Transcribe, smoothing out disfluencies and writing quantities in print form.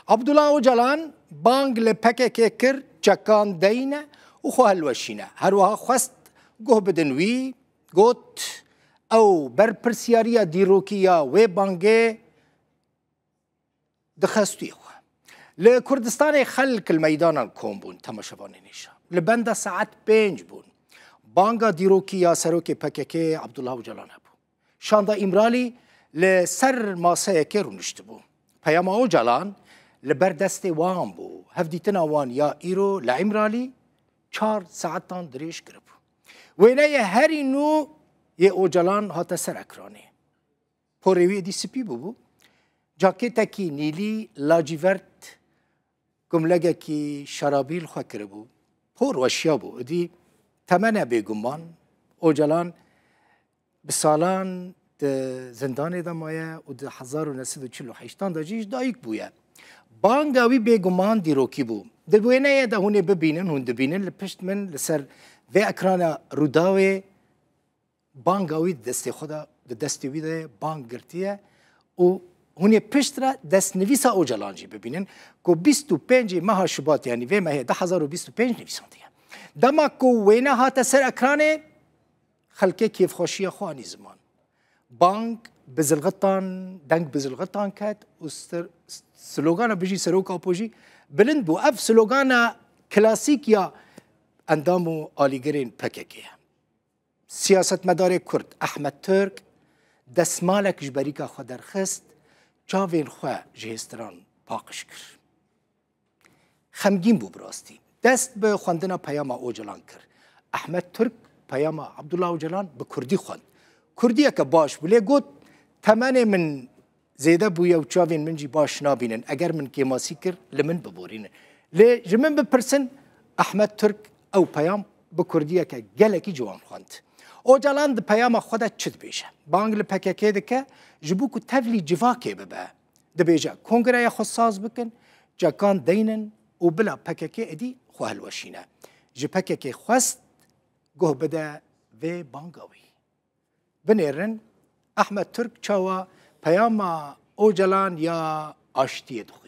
عبدالله اوجلان بانگ لپکه کر چکان دینه و خو هلوشینه هروها خواست گوه بدنوی گوت او برپرسیاریا دیروکیا و بانگه دخستوی خو لکردستان خلق المیدان کم بون تماشاوان نیشا لبند ساعت 5 بون بانگا دیروکیا سروک پکه عبدالله اوجلان بو شاندا امرالی لسر ماسه که رونشت بو پیام اوجلان لبر دست وان بو هفدیتنا وان یا ایرو لعمرالی 4 ساعتان دریش کربو وینه هری نو یه اوجلان هاتا سر اکرانه پوروی دی سپی بو جاکتا کی نیلی لاجیورت گملگه کی شرابیل خواه کربو پور وشیا بو دی تمنه بگمان اوجلان بسالان زندان دمایه و 1948 دا جیش دایک بویه بانگاوی بگمان دیروکی بو دبوینه یه ده هونه ببینن هون دبینن لپشت من لسر و اکران روداوی بانگاوی دستی خدا دستی ویده بانگ گرتیه و هونه پشت را دست نویسا اوجلانجی ببینن که 25 ماه شباط یعنی و ماه 2025 نویسان دیگه دما که وینه هاته سر اکرانه خلکه کیف خوشی خوانی زمان بانگ بزلغتان دنگ بزلغتان کد و سلوگانا بجی سروکا پوجی بلند بو اف سلوگانا کلاسیک یا اندامو آلیگرین پککیه سیاست مدار کرد احمد ترک دستمالک جبریکا خود درخست چاوین خواه جهستران پاقش کر خمگین بو براستی دست به خواندنا پیام اوجلان کر احمد ترک پیام عبدالله اوجلان به کردی خواند کردیه که باش بوله گوت تمنه من زیده بویا و چاوین من جی باش نابینن اگر من کیماسی کر لمن ببورینن لی جمن بپرسن احمد ترک او پیام به کردیه که گلکی جوان خواند اوجلان ده پیام خودت چد بیشه بانگ لپکه ده که جبو که تفلی جواکه ببه ده بیجه کنگره خود ساز بکن جاکان دینن و بلا پکه ادی خواه الوشینه جه پکه خواست گوه بده و بانگاوی بنیرن احمد ترک چاوا پیام اوجلان یا آشتی دخوی